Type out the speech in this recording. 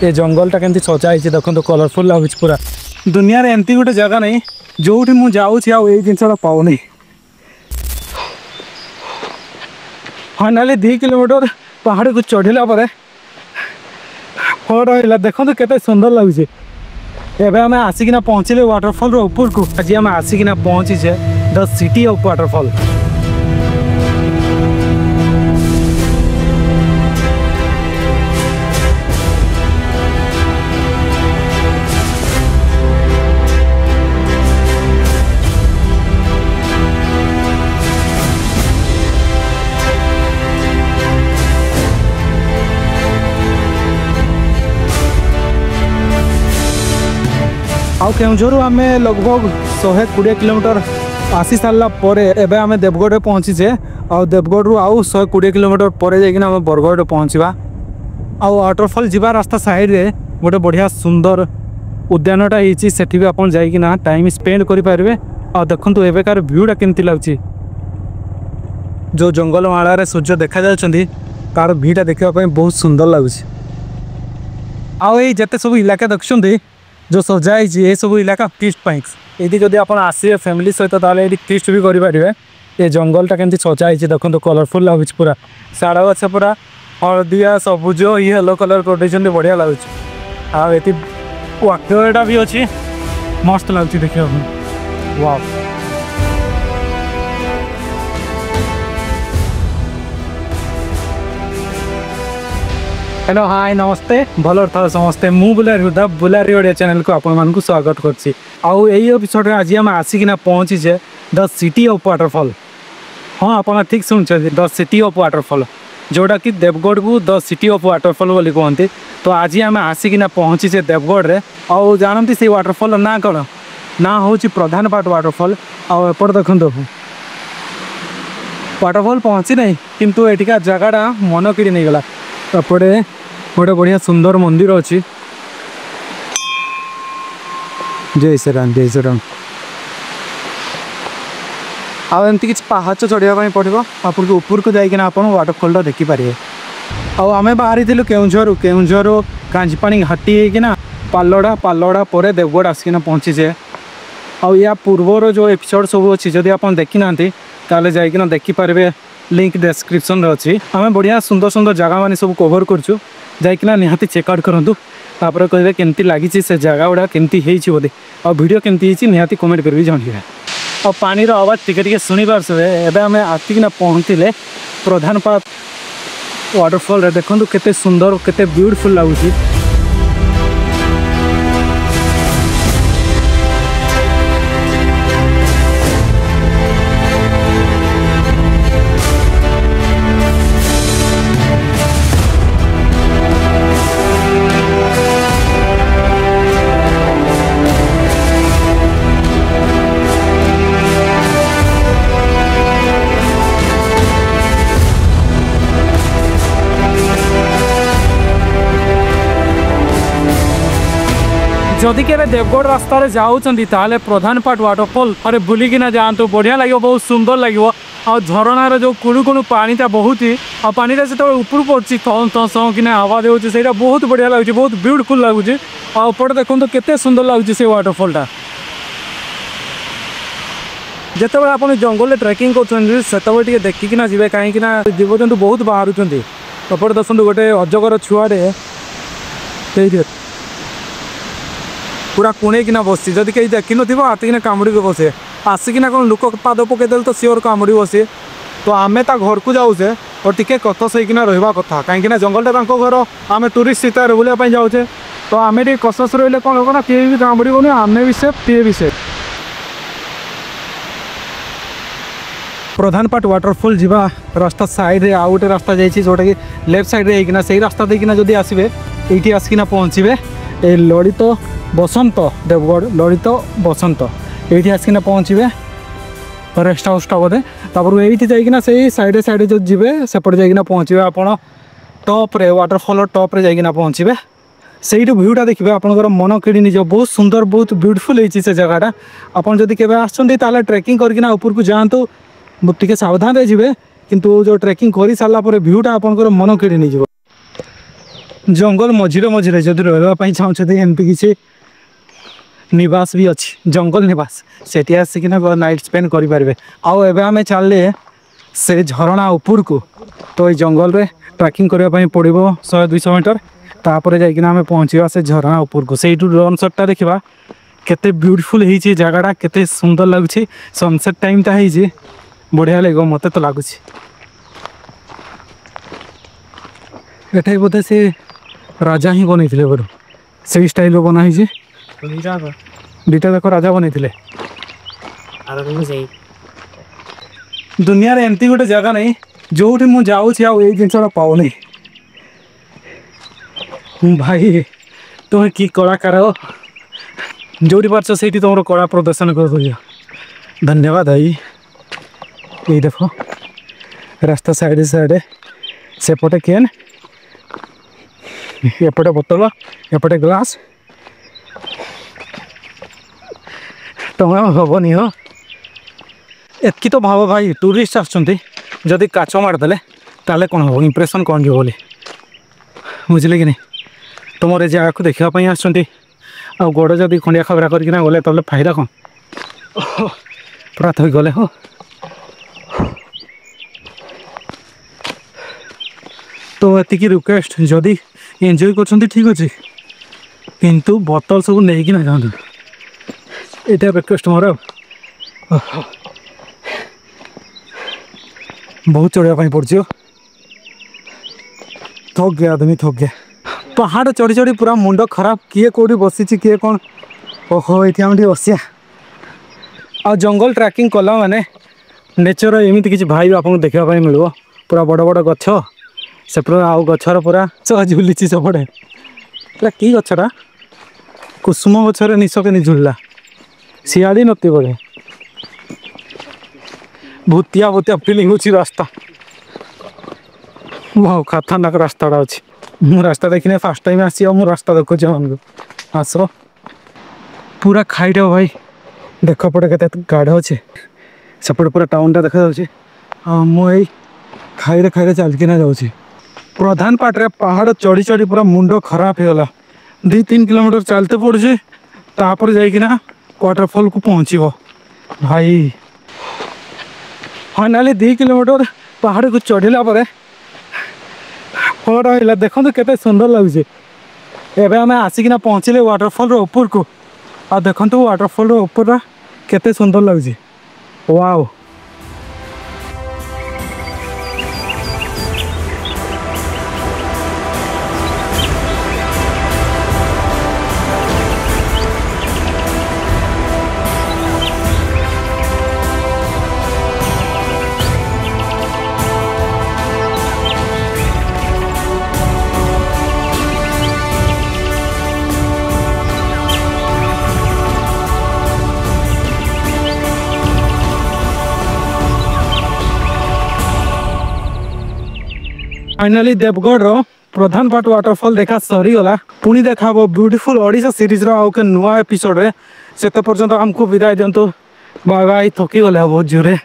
ये जंगलटा केमती सजाई देखो कलरफुल लगुच पूरा दुनिया रे एमती गोटे जगह नहीं जो मुझे जाऊँ जिनसा पाऊनी फाइनाली 2 किलोमीटर पहाड़ को चढ़ला फल रहा देखो केते सुंदर लगुच एवं आम आसिकिना पहुँचले वाटरफल ऊपर को आज आम आसिकिना पहुँचीचे द सिटी ऑफ वाटरफल। आउ केउझर आम लगभग 120 किलोमीटर आसी सारा एवं आम देवगढ़ पहुँचीचे आउ देवगढ़ रु आउ 120 किलोमीटर पर जाइए आम बरगढ़ पहुँचवा आउ वाटरफल जीवा रास्ता साइड रे गोटे बढ़िया सुंदर उद्यानटा होती सेठी भी आपन जाइकिना टाइम स्पेंड करें आ देखो एवेकार व्यूटा केमती लगुच जो जंगल माला सूर्य देखा जाउछंती तार भीटा देखापी बहुत सुंदर लगुच आउ ये जिते सब इलाका देखुं जो सजाई ये सब इलाका फीस्ट ये जदि आप आसवे फैमिली सहित ये फीस्ट भी करेंगे ये जंगलटा केमती सजाई देखो कलरफुल लगुच पूरा साड़ा गछ पूरा हलदिया सबुज येलो कलर कर बढ़िया लगुच आटा भी अच्छी मस्त लगुच देखा वाह। हेलो हाय नमस्ते भल था समस्ते मु बुलारी हुदा बुलारी ओडिया चैनल को आपण स्वागत करछि आउ एई एपिसोड रे आज हम आसिकिना पहुँचीचे द सिटी ऑफ वाटरफल। हाँ आप ठीक सुनते द सिटी ऑफ वाटरफल जोटा कि देवगढ़ को द सिटी ऑफ वाटरफल बोली कहते। तो आज आम आसिकिना पहुँचीचे देवगढ़ रे आउ जानती से वाटरफल ना कौन ना हूँ प्रधानपाट वाटरफल आउ एपट देखो वाटरफल पहुँची ना किंतु एटिका जगहटा मन किड़ी नहीं गला एपटे गोटे बढ़िया सुंदर मंदिर अच्छी जय श्री राम जय श्री राम आमती किसी पहाच चढ़ाई पड़ो आपन को ऊपर को जाइना आप वाटरफल देखिपारे। आम बाहरी केउझर कांजीपाणी घाटी होना पालड़ा पालड़ा पर देवगढ़ आसिकिना पहुँचीचे आउ या पूर्वर जो एपिसोड सब अच्छी जदि आप देखी ना ताले जाइकिना देखिपारे लिंक डिस्क्रिप्शन अच्छी आम बढ़िया सुंदर सुंदर जगह मान सब कवर करचु जाइकिना निहाती चेकआउट करूँ तापर कहे केमती लगी से जगह गुड़ा केमती बोधे आ वीडियो केमती निहाती कमेंट कर जानवे और पानी आवाज़ टिके शुणी पार्थे एवं आम आसिकिना पहुँचले प्रधानपाट वाटरफल देखो केते सुंदर केते ब्यूटीफुल लगुच। जदि के देवगढ़ रास्ता जाऊँगी ताले प्रधानपाट वाटरफल अरे बुलिकिना जातु बढ़िया लगे बहुत सुंदर लगे आ झरणार जो कुणु कुणु पानीटा बहुत आ पानीटा से ऊपर पड़ी कि आवाज होता बहुत बढ़िया लगे बहुत ब्यूटीफुल लगुच आपटे देखो केते सुंदर लगुच से वाटरफलटा जिते आप जंगल ट्रेकिंग कर देखिकिना जी कहीं जीवजंतु बहुत बाहर अपटे देखो गोटे अजगर छुआटे पूरा कुणेकिना बस जदि कहीं देखी न हाथकिना कामुड़ी बसे आसिकिना कौन लोक पाद पकईदे तो सियोर कामुड़ी बसे। तो आम ता घर को जाऊे और टिके कतस होना रहा कथा कहीं जंगलटा घर आम टूरिस्ट सीतार बुलापी जाऊे तो आम कसस रही कौन होगा ना किए भी कामुड़ी आम भी सेफ किए भी सेफ। प्रधानपाट वाटरफल जीवा रास्ता साइड आउ गोटे रास्ता जाइए जोटा कि लेफ्ट साइड होना से रास्ता देखना जब आसबे ये आसिकिना पहुँचे ये ललित बसंत देवगढ़ ललित बसंत ये आसिकिना पहुँचे रेस्ट हाउसटा बोधे तापर ये जाइना से साइड साइड जो जी सेपटे जाइना पहुँचे आप टॉप्रे वाटरफल टॉप्रे जाइना पहुँचे से भ्यूटा देखिए आपंकर मन किड़ी निज बहुत सुंदर बहुत ब्यूटीफुल होती से जगहटा आपन जदि केबे आछंती ताले ट्रेकिंग करकिना ऊपर को जातु टिके सावधान रे जिवे किंतु जो ट्रेकिंग कर सारा भ्यूटा आपंकर मन किड़ी नहीं जंगल मझिरे मझिरे जदि रही चाहते एमती किसी निवास भी अच्छी जंगल निवास से आसिकिना नाइट स्पेंड करेंगे। आम चलिए से झरणा ऊपर को तो ये जंगल रे ट्रैकिंग करने पड़ो 100-200 मीटर तापर जाइकिना आम पहुँचा से झरणा ऊपर को से सनसेटा देखा केते ब्यूटीफुल है जगटा केते सुंदर लगुच सनसेट टाइमटा है बढ़िया लगे मत तो लगुच एटा बोधे से राजा ही बनई बोलो से स्टाइल बनाई दुईटा देख राजा बनई दुनिया रे एमती गोटे जगह नहीं जो मुझे जिनसा पाऊनी भाई तुम्हें कि कलाकार हो जो पार्च से तुम कला प्रदर्शन कर धन्यवाद भाई। ये देख रास्ता साइड साइड सेपटे केन एपटे बोतल एपटे ग्लास टंगा हेनी हो एतकी तो भाव भाई टूरिस्ट आदि काच मारदे ताले कौन हम इम्प्रेशन कौन जो बोली बुझे कि नहीं तुम ये जगह को देखापी आ गोड़ जदि खंडिया खबरा करना गले तब फायदा कौन पूरा थी गले हो तो एतिकी रिक्वेस्ट जदि एंजॉय कर ठीक अच्छे किंतु बोतल सब नहीं ना जातु ये रिक्वेस्ट मोर बहुत चढ़ाई पड़े थक गया आदमी थक गया पहाड़ चढ़ी चढ़ी पूरा मुंड खराब किए कौटी बसी किए कौन ओहो ये आम बसिया आ जंगल ट्रैकिंग कला माने नेचर एमती किसी भाई आपको देखापी मिल पूरा बड़ बड़ गछ से आउ गचर पूरा झुली सेपटे पूरा कि गछटा कुसुम गचर निश के झुलला सियाड़ी नती बड़े भूतिया भूतिया फिलिंग हो रास्ता बहुत खतरनाक रास्ताटा अच्छी मु रास्ता देखने फास्ट टाइम आसी रास्ता देखुची हमको आस पूरा खाईट भाई देख पटे के गाढ़ अच्छे सेपटे पूरा टाउनटा देखा मुझे खाई खाई चलकिना जाऊँगी प्रधान पाटे पहाड़ चढ़ी चढ़ी पूरा मुंड खराब होगा 2-3 किलोमीटर चलते पड़े तापर जाइकिना वाटरफॉल को पहुँचो भाई फाइनाली 2 किलोमीटर पहाड़ को चढ़ला रहा देखो केते सुंदर लगे एवं आम आसिकिना पहुँचले वाटरफॉल ऊपर को आ देखो वाटरफॉल ऊपर केते सुंदर लगे वाओ फाइनाली देवगढ़ प्रधान पाट वाटरफॉल देखा सरीगला पुणी देखा ब्यूटीफुल ओडिशा सीरीज नुआ एपिसोड रे से पर्यंत आमको विदाय दिंतु बाय बाय थकी गले बहुत जोरे।